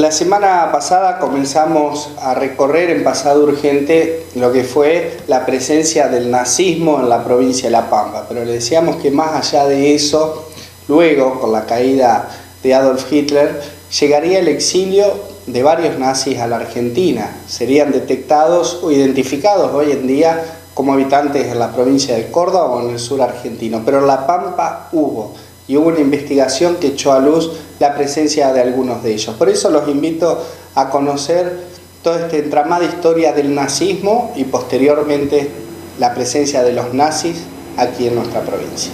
La semana pasada comenzamos a recorrer en Pasado Urgente lo que fue la presencia del nazismo en la provincia de La Pampa, pero le decíamos que más allá de eso, luego con la caída de Adolf Hitler, llegaría el exilio de varios nazis a la Argentina. Serían detectados o identificados hoy en día como habitantes en la provincia de Córdoba o en el sur argentino, pero en La Pampa hubo una investigación que echó a luz la presencia de algunos de ellos. Por eso los invito a conocer toda esta entramada historia del nazismo y posteriormente la presencia de los nazis aquí en nuestra provincia.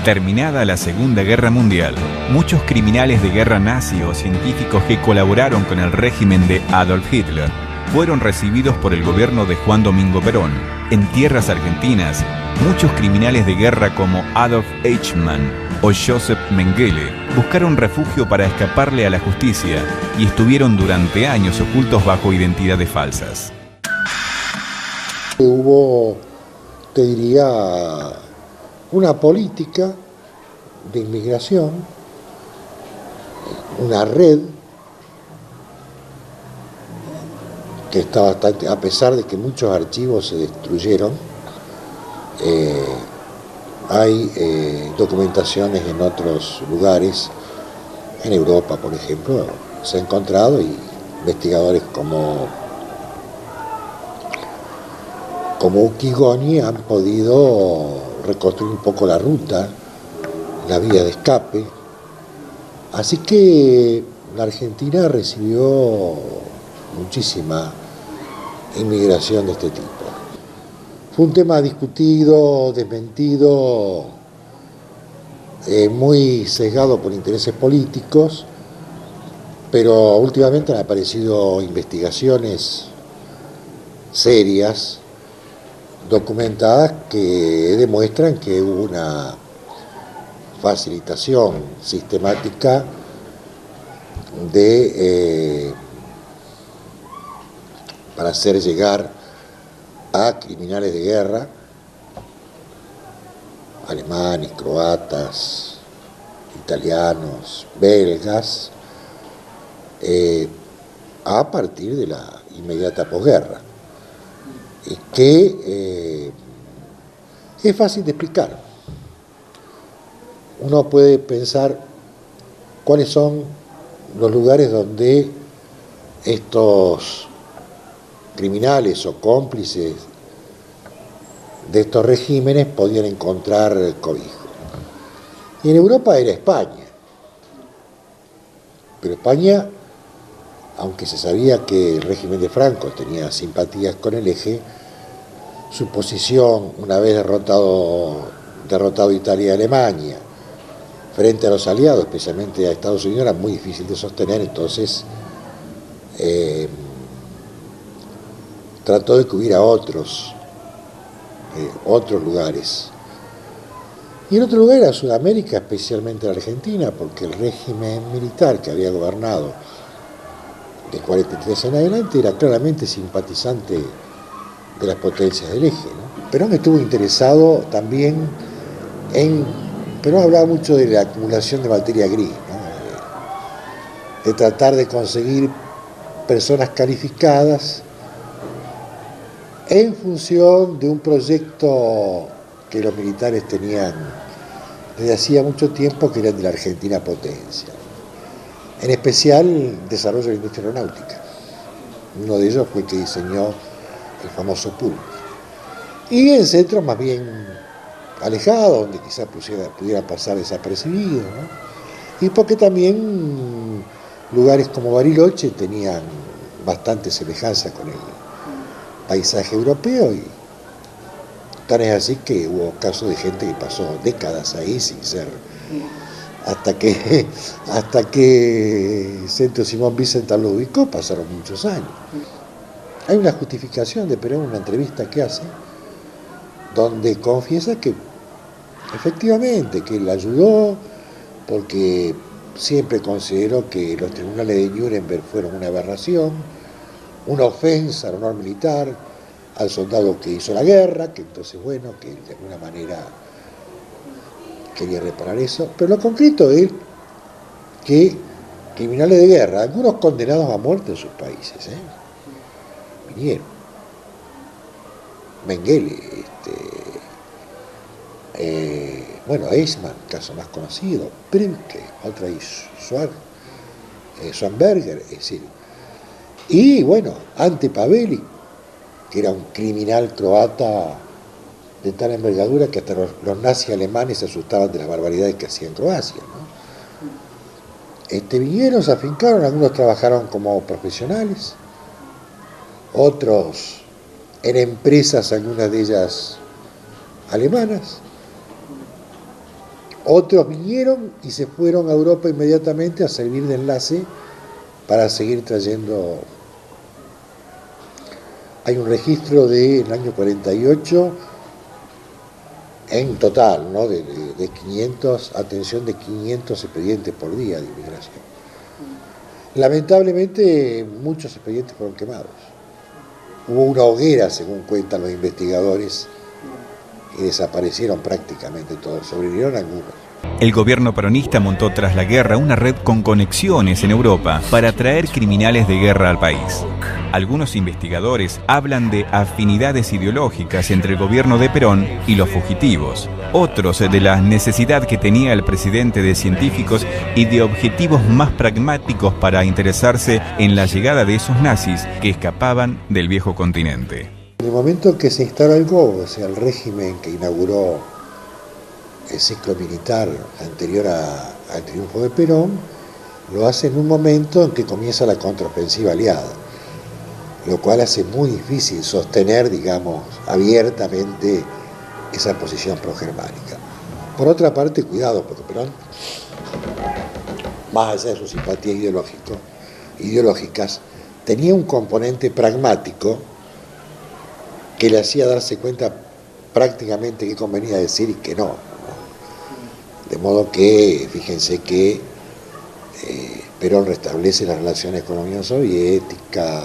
Terminada la Segunda Guerra Mundial, muchos criminales de guerra nazi o científicos que colaboraron con el régimen de Adolf Hitler fueron recibidos por el gobierno de Juan Domingo Perón. En tierras argentinas, muchos criminales de guerra como Adolf Eichmann o Joseph Mengele buscaron refugio para escaparle a la justicia y estuvieron durante años ocultos bajo identidades falsas. Hubo, te diría, una política de inmigración, una red que está bastante, a pesar de que muchos archivos se destruyeron, hay documentaciones en otros lugares, en Europa por ejemplo, se ha encontrado, y investigadores como Ucchigoni han podido reconstruir un poco la ruta, la vía de escape. Así que la Argentina recibió muchísima inmigración de este tipo. Fue un tema discutido, desmentido, muy sesgado por intereses políticos, pero últimamente han aparecido investigaciones serias, documentadas, que demuestran que hubo una facilitación sistemática para hacer llegar a criminales de guerra, alemanes, croatas, italianos, belgas, a partir de la inmediata posguerra, y que es fácil de explicar. Uno puede pensar cuáles son los lugares donde estos criminales o cómplices de estos regímenes podían encontrar cobijo. Y en Europa era España. Pero España, aunque se sabía que el régimen de Franco tenía simpatías con el Eje, su posición, una vez derrotado Italia y Alemania, frente a los aliados, especialmente a Estados Unidos, era muy difícil de sostener. Entonces trató de que hubiera otros lugares. Y en otro lugar era Sudamérica, especialmente la Argentina, porque el régimen militar que había gobernado de 43 en adelante era claramente simpatizante de las potencias del Eje, ¿no? Perón estuvo interesado también Perón hablaba mucho de la acumulación de materia gris, ¿no? De tratar de conseguir personas calificadas en función de un proyecto que los militares tenían desde hacía mucho tiempo, que era de la Argentina potencia, en especial el desarrollo de la industria aeronáutica. Uno de ellos fue el que diseñó el famoso Pullman. Y en centros más bien alejados, donde quizás pudiera pasar desapercibido, ¿no? Y porque también lugares como Bariloche tenían bastante semejanza con el paisaje europeo, y tan es así que hubo casos de gente que pasó décadas ahí sin ser, hasta que Centro Simón Wiesenthal lo ubicó, pasaron muchos años. Hay una justificación de Perón en una entrevista que hace, donde confiesa que efectivamente que él ayudó porque siempre consideró que los tribunales de Nuremberg fueron una aberración, una ofensa al honor militar, al soldado que hizo la guerra, que entonces, bueno, que de alguna manera quería reparar eso. Pero lo concreto es que criminales de guerra, algunos condenados a muerte en sus países, vinieron. Mengele, Eichmann, caso más conocido, Primke, otra y Schwanberger, es decir, y bueno, Ante Pavelic, que era un criminal croata de tal envergadura que hasta los nazis alemanes se asustaban de las barbaridades que hacía en Croacia, ¿no? Vinieron, se afincaron, algunos trabajaron como profesionales, otros en empresas, algunas de ellas alemanas, otros vinieron y se fueron a Europa inmediatamente a servir de enlace para seguir trayendo. Hay un registro del año 48 en total, ¿no? de 500, atención, de 500 expedientes por día de inmigración. Lamentablemente muchos expedientes fueron quemados. Hubo una hoguera, según cuentan los investigadores, y desaparecieron prácticamente todos, sobrevivieron algunos. El gobierno peronista montó tras la guerra una red con conexiones en Europa para atraer criminales de guerra al país. Algunos investigadores hablan de afinidades ideológicas entre el gobierno de Perón y los fugitivos. Otros de la necesidad que tenía el presidente de científicos y de objetivos más pragmáticos para interesarse en la llegada de esos nazis que escapaban del viejo continente. En el momento que se instala el GO, o sea, el régimen que inauguró el ciclo militar anterior al triunfo de Perón, lo hace en un momento en que comienza la contraofensiva aliada, lo cual hace muy difícil sostener, digamos, abiertamente esa posición progermánica. Por otra parte, cuidado, porque Perón, más allá de sus simpatías ideológicas, tenía un componente pragmático que le hacía darse cuenta prácticamente qué convenía decir y qué no. De modo que, fíjense que Perón restablece las relaciones con la Unión Soviética,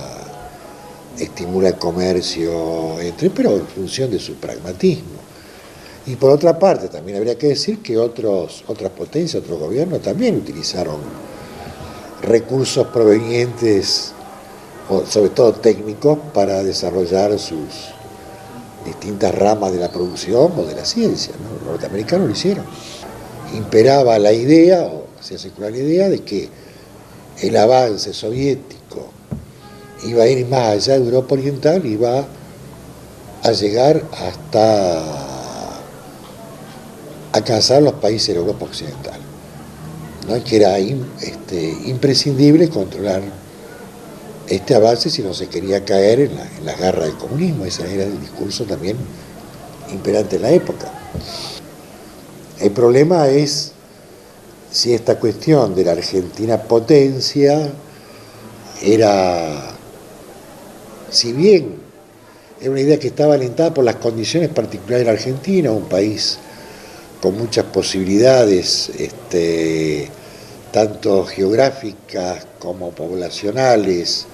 estimula el comercio pero en función de su pragmatismo. Y por otra parte, también habría que decir que otras potencias, otros gobiernos también utilizaron recursos provenientes, sobre todo técnicos, para desarrollar sus distintas ramas de la producción o de la ciencia, ¿no? Los norteamericanos lo hicieron. Imperaba la idea, o se circular la idea, de que el avance soviético iba a ir más allá de Europa Oriental, iba a llegar hasta alcanzar los países de Europa Occidental, ¿no? Que era imprescindible controlar este avance si no se quería caer en la garra del comunismo. Ese era el discurso también imperante en la época. El problema es si esta cuestión de la Argentina potencia era, si bien era una idea que estaba alentada por las condiciones particulares de la Argentina, un país con muchas posibilidades, tanto geográficas como poblacionales,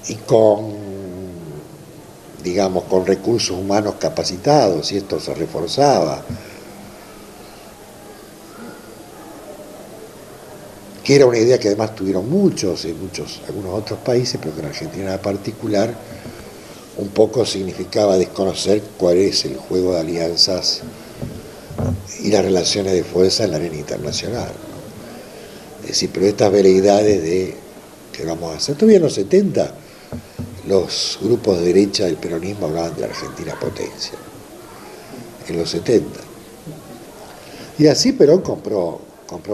y con recursos humanos capacitados, y esto se reforzaba, que era una idea que además tuvieron algunos otros países, pero que en Argentina en particular un poco significaba desconocer cuál es el juego de alianzas y las relaciones de fuerza en la arena internacional, ¿no? Es decir, pero estas veleidades de ¿qué vamos a hacer? Todavía en los 70 los grupos de derecha del peronismo hablaban de la Argentina potencia, ¿no? En los 70. Y así Perón compró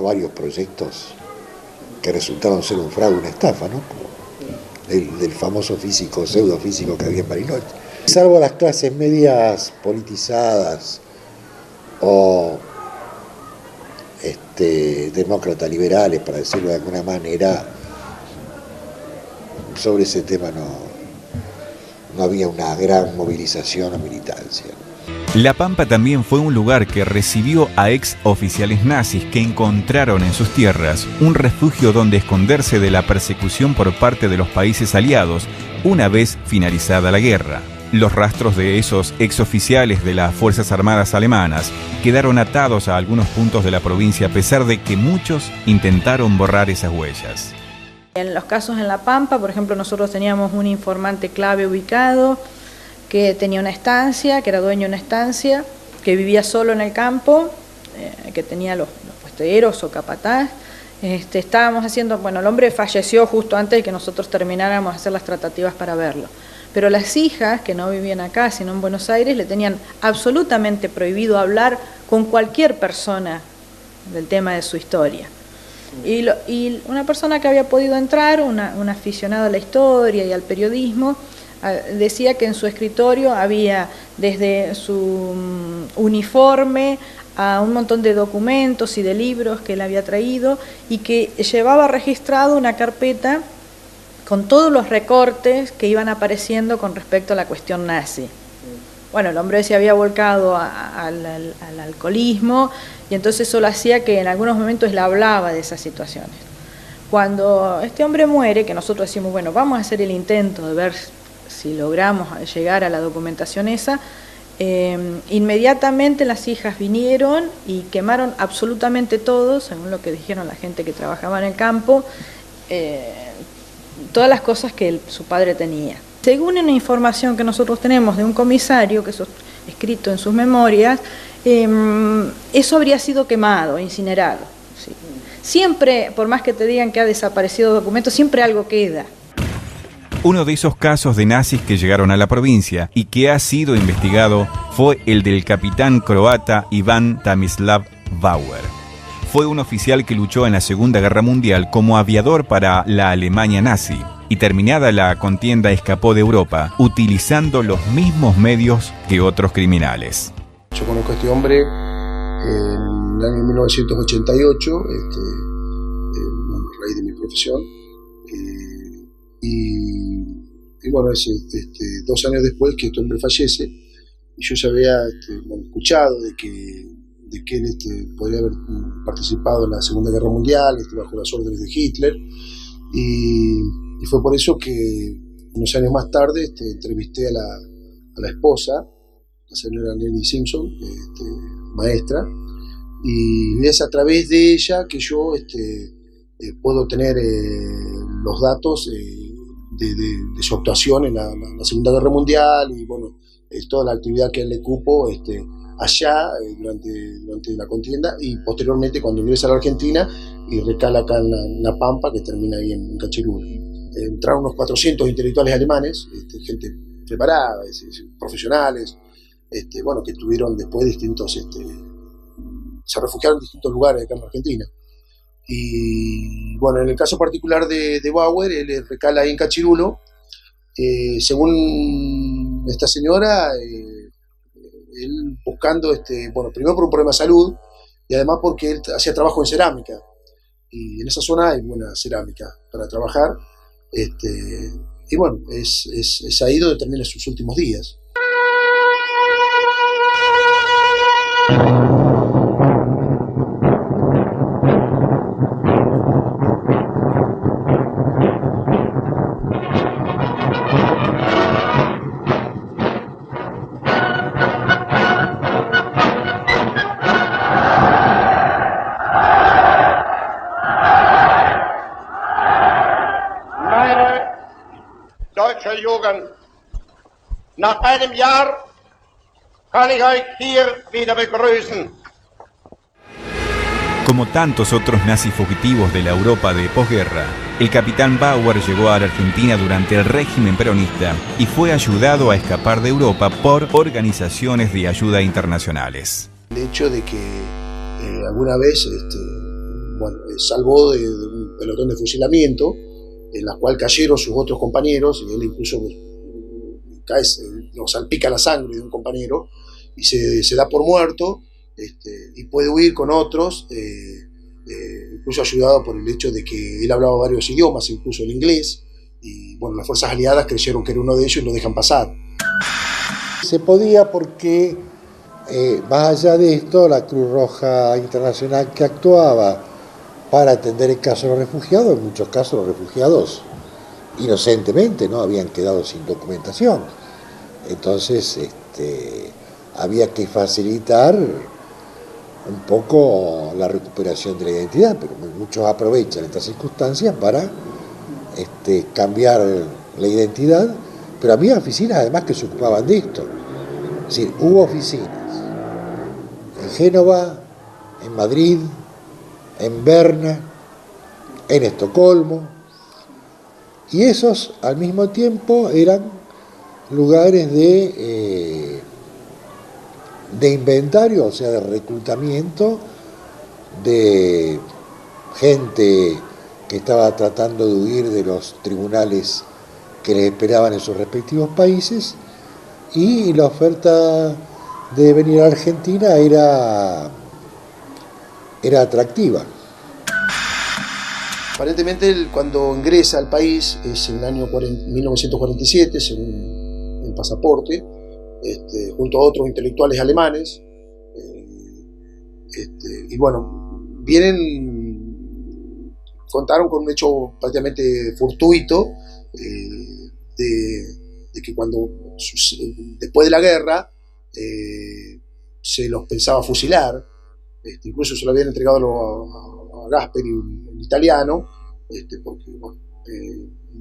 varios proyectos que resultaron ser un fraude, una estafa, ¿no? Del famoso pseudofísico que había en Bariloche. Salvo las clases medias politizadas o demócratas liberales, para decirlo de alguna manera, sobre ese tema no había una gran movilización o militancia. La Pampa también fue un lugar que recibió a ex oficiales nazis que encontraron en sus tierras un refugio donde esconderse de la persecución por parte de los países aliados una vez finalizada la guerra. Los rastros de esos exoficiales de las Fuerzas Armadas alemanas quedaron atados a algunos puntos de la provincia a pesar de que muchos intentaron borrar esas huellas. En los casos en La Pampa, por ejemplo, nosotros teníamos un informante clave ubicado que tenía una estancia, que era dueño de una estancia, que vivía solo en el campo, que tenía los puesteros o capataz. Estábamos haciendo, bueno, el hombre falleció justo antes de que nosotros termináramos de hacer las tratativas para verlo. Pero las hijas, que no vivían acá, sino en Buenos Aires, le tenían absolutamente prohibido hablar con cualquier persona del tema de su historia. Y una persona que había podido entrar, un aficionado a la historia y al periodismo, decía que en su escritorio había desde su uniforme a un montón de documentos y de libros que él había traído y que llevaba registrado una carpeta con todos los recortes que iban apareciendo con respecto a la cuestión nazi. Bueno, el hombre se había volcado al alcoholismo y entonces eso lo hacía que en algunos momentos él hablaba de esas situaciones. Cuando este hombre muere, que nosotros decimos, bueno, vamos a hacer el intento de ver si logramos llegar a la documentación esa, inmediatamente las hijas vinieron y quemaron absolutamente todo, según lo que dijeron la gente que trabajaba en el campo, todas las cosas que su padre tenía. Según una información que nosotros tenemos de un comisario, que eso escrito en sus memorias, eso habría sido quemado, incinerado. ¿Sí? Siempre, por más que te digan que ha desaparecido documentos, siempre algo queda. Uno de esos casos de nazis que llegaron a la provincia y que ha sido investigado fue el del capitán croata Iván Tamislav Bauer. Fue un oficial que luchó en la Segunda Guerra Mundial como aviador para la Alemania nazi y terminada la contienda escapó de Europa utilizando los mismos medios que otros criminales. Yo conozco a este hombre en el año 1988, a raíz de mi profesión, y bueno, es 2 años después que este hombre fallece, y yo ya había escuchado de que él podría haber participado en la Segunda Guerra Mundial, bajo las órdenes de Hitler, y fue por eso que unos años más tarde entrevisté a la esposa, la señora Nelly Simpson, maestra, y es a través de ella que yo puedo tener los datos de su actuación en la Segunda Guerra Mundial y bueno, toda la actividad que él le cupo allá durante la contienda y posteriormente cuando ingresa a la Argentina y recala acá en La Pampa, que termina ahí en Cachirulo. Entraron unos 400 intelectuales alemanes, gente preparada, profesionales, bueno, que tuvieron después distintos, se refugiaron en distintos lugares acá en la Argentina. Y bueno, en el caso particular de Bauer, él recala ahí en Cachirulo. Según esta señora, él buscando, bueno, primero por un problema de salud y además porque él hacía trabajo en cerámica y en esa zona hay buena cerámica para trabajar, y bueno, es ahí donde termina sus últimos días. Jugend. Nach einem Jahr kann ich euch hier wieder begrüßen. Como tantos otros nazis fugitivos de la Europa de posguerra, el capitán Bauer llegó a la Argentina durante el régimen peronista y fue ayudado a escapar de Europa por organizaciones de ayuda internacionales. El hecho de que alguna vez bueno, salvó de un pelotón de fusilamiento en la cual cayeron sus otros compañeros, y él incluso nos salpica la sangre de un compañero, y se da por muerto, y puede huir con otros, incluso ayudado por el hecho de que él hablaba varios idiomas, incluso el inglés, y bueno, las fuerzas aliadas creyeron que era uno de ellos y lo dejan pasar. Se podía porque, más allá de esto, la Cruz Roja Internacional que actuaba para atender el caso de los refugiados, en muchos casos los refugiados inocentemente no habían quedado sin documentación. Entonces había que facilitar un poco la recuperación de la identidad, pero muchos aprovechan estas circunstancias para cambiar la identidad, pero había oficinas además que se ocupaban de esto. Es decir, hubo oficinas en Génova, en Madrid, en Berna, en Estocolmo, y esos al mismo tiempo eran lugares de inventario, o sea, de reclutamiento de gente que estaba tratando de huir de los tribunales que les esperaban en sus respectivos países, y la oferta de venir a Argentina era atractiva. Aparentemente él, cuando ingresa al país es en el año 1947, según el pasaporte, junto a otros intelectuales alemanes, y bueno, contaron con un hecho prácticamente fortuito, de que después de la guerra se los pensaba fusilar, incluso se lo habían entregado a Gasperi, un italiano, porque bueno,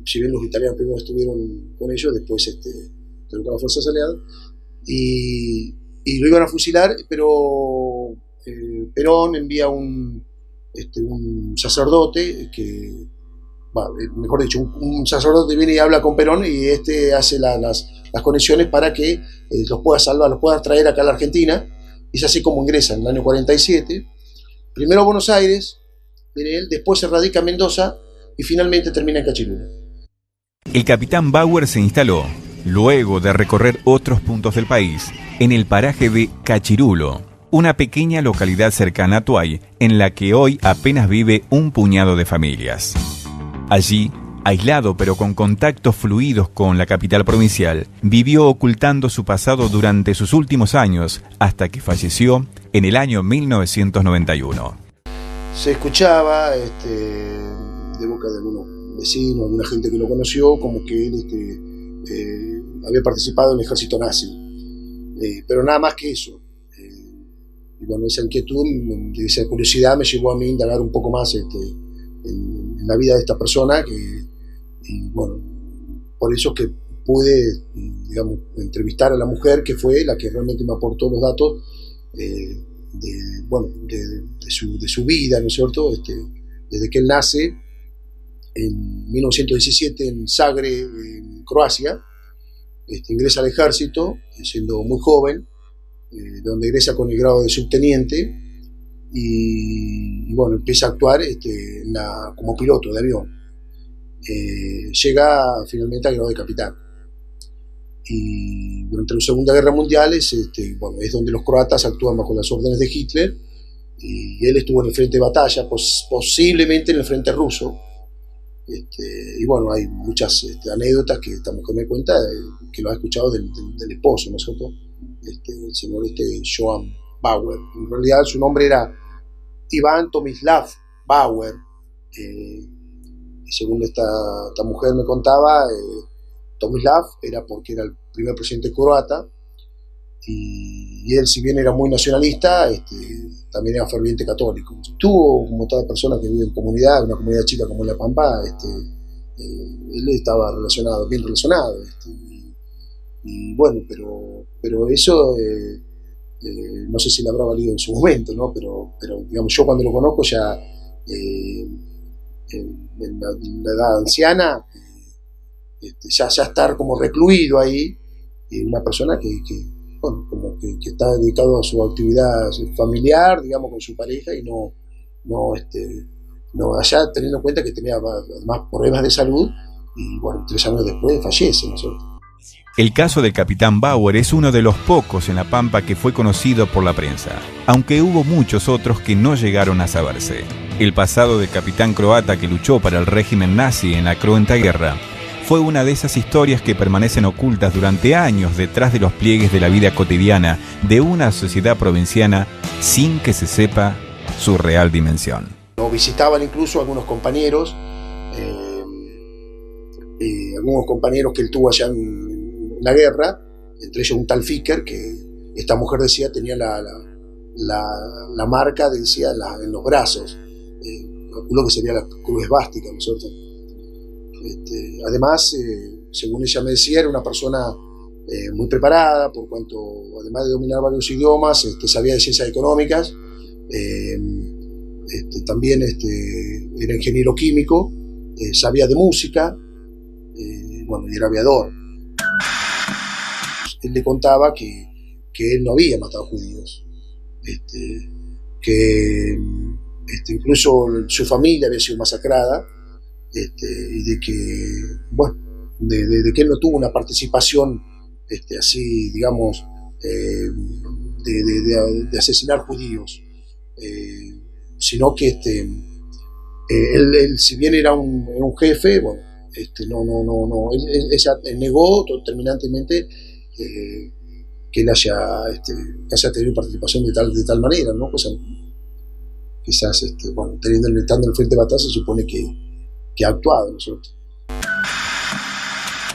si bien los italianos primero estuvieron con ellos, después con las fuerzas aliadas, y lo iban a fusilar, pero Perón envía un sacerdote mejor dicho, un sacerdote viene y habla con Perón, y hace las conexiones para que los pueda salvar, los pueda traer acá a la Argentina, y es así como ingresa en el año 47, primero a Buenos Aires, viene él, después se radica en Mendoza, y finalmente termina en Cachirulo. El capitán Bauer se instaló, luego de recorrer otros puntos del país, en el paraje de Cachirulo, una pequeña localidad cercana a Tuay, en la que hoy apenas vive un puñado de familias. Allí, aislado pero con contactos fluidos con la capital provincial, vivió ocultando su pasado durante sus últimos años, hasta que falleció en el año 1991. Se escuchaba de boca de algunos vecinos, alguna gente que lo conoció, como que él había participado en el ejército nazi, pero nada más que eso. Y bueno, esa inquietud, esa curiosidad me llevó a mí a indagar un poco más en la vida de esta persona, y bueno, por eso es que pude, digamos, entrevistar a la mujer, que fue la que realmente me aportó los datos de su vida, ¿no es cierto? Desde que él nace en 1917 en Zagreb, en Croacia, ingresa al ejército siendo muy joven, donde ingresa con el grado de subteniente, y bueno, empieza a actuar como piloto de avión. Llega finalmente al grado de capitán, y durante la Segunda Guerra Mundial es donde los croatas actúan bajo las órdenes de Hitler, y él estuvo en el frente de batalla, posiblemente en el frente ruso, y bueno, hay muchas anécdotas que esta mujer me cuenta, que lo ha escuchado del esposo, ¿no es cierto? El señor Johann Bauer. En realidad su nombre era Iván Tomislav Bauer, y según esta mujer me contaba, Tomislav era porque era el primer presidente croata, y él, si bien era muy nacionalista, también era ferviente católico. Tuvo, como toda persona que vive en comunidad, una comunidad chica como La Pampa, él estaba bien relacionado, y bueno, pero eso no sé si le habrá valido en su momento, ¿no? Pero digamos, yo cuando lo conozco ya en la edad anciana, ya estar como recluido ahí, una persona que está dedicado a su actividad familiar, digamos, con su pareja, y no allá, teniendo en cuenta que tenía además problemas de salud, y bueno, 3 años después fallece, ¿no es cierto? El caso del capitán Bauer es uno de los pocos en La Pampa que fue conocido por la prensa, aunque hubo muchos otros que no llegaron a saberse. El pasado del capitán croata que luchó para el régimen nazi en la cruenta guerra fue una de esas historias que permanecen ocultas durante años detrás de los pliegues de la vida cotidiana de una sociedad provinciana, sin que se sepa su real dimensión. Nos visitaban incluso algunos compañeros que él tuvo allá en la guerra, entre ellos un tal Ficker, que esta mujer decía tenía la marca, decía, en los brazos. Calculo que sería la cruz esvástica, ¿no es cierto? Además, según ella me decía, era una persona muy preparada, por cuanto, además de dominar varios idiomas, sabía de ciencias económicas, también era ingeniero químico, sabía de música, bueno, y era aviador. Él le contaba que él no había matado judíos, que incluso su familia había sido masacrada, y de que, bueno, de que él no tuvo una participación así, digamos, de asesinar judíos, sino que él, si bien era un jefe, bueno, ella negó terminantemente que él haya tenido participación de tal manera, ¿no? Pues, quizás, bueno, estando en el frente de batalla, se supone que ha actuado, ¿no es cierto?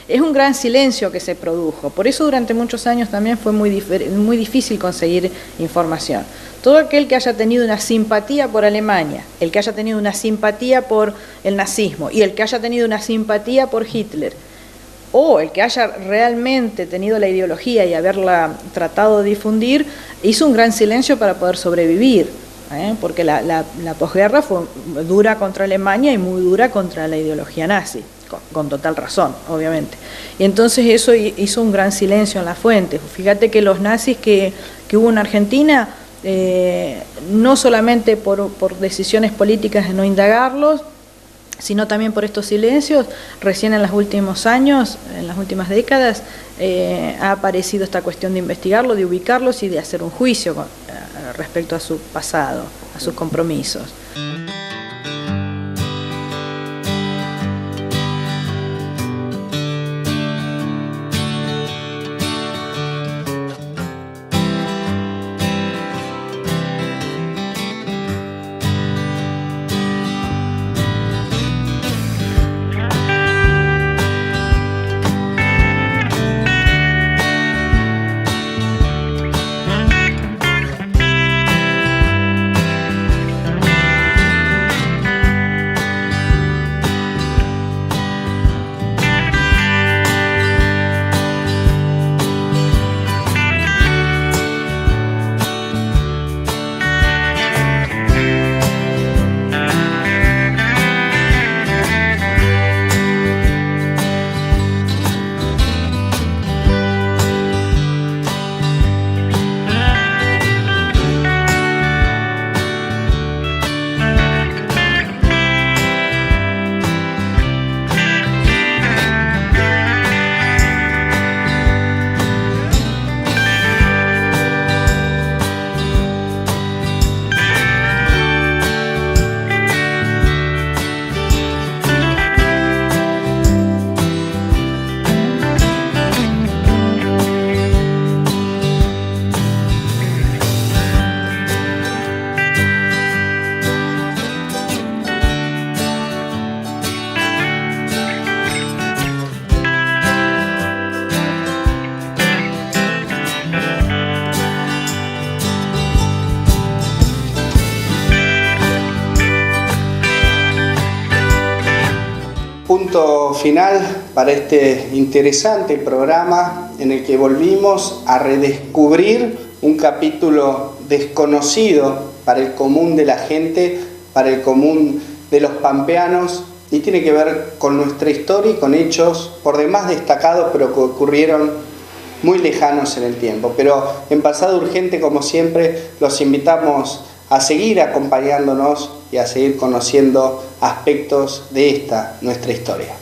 Es un gran silencio que se produjo, por eso durante muchos años también fue muy difícil conseguir información. Todo aquel que haya tenido una simpatía por Alemania, el que haya tenido una simpatía por el nazismo y el que haya tenido una simpatía por Hitler, o el que haya realmente tenido la ideología y haberla tratado de difundir, hizo un gran silencio para poder sobrevivir, porque la posguerra fue dura contra Alemania y muy dura contra la ideología nazi, con total razón, obviamente. Y entonces eso hizo un gran silencio en la fuente. Fíjate que los nazis que hubo en Argentina, no solamente por decisiones políticas de no indagarlos, sino también por estos silencios, recién en los últimos años, en las últimas décadas, ha aparecido esta cuestión de investigarlo, de ubicarlos y de hacer un juicio respecto a su pasado, a sus compromisos. Punto final para este interesante programa en el que volvimos a redescubrir un capítulo desconocido para el común de la gente, para el común de los pampeanos, y tiene que ver con nuestra historia y con hechos por demás destacados, pero que ocurrieron muy lejanos en el tiempo. Pero en Pasado Urgente, como siempre, los invitamos a seguir acompañándonos y a seguir conociendo aspectos de esta, nuestra historia.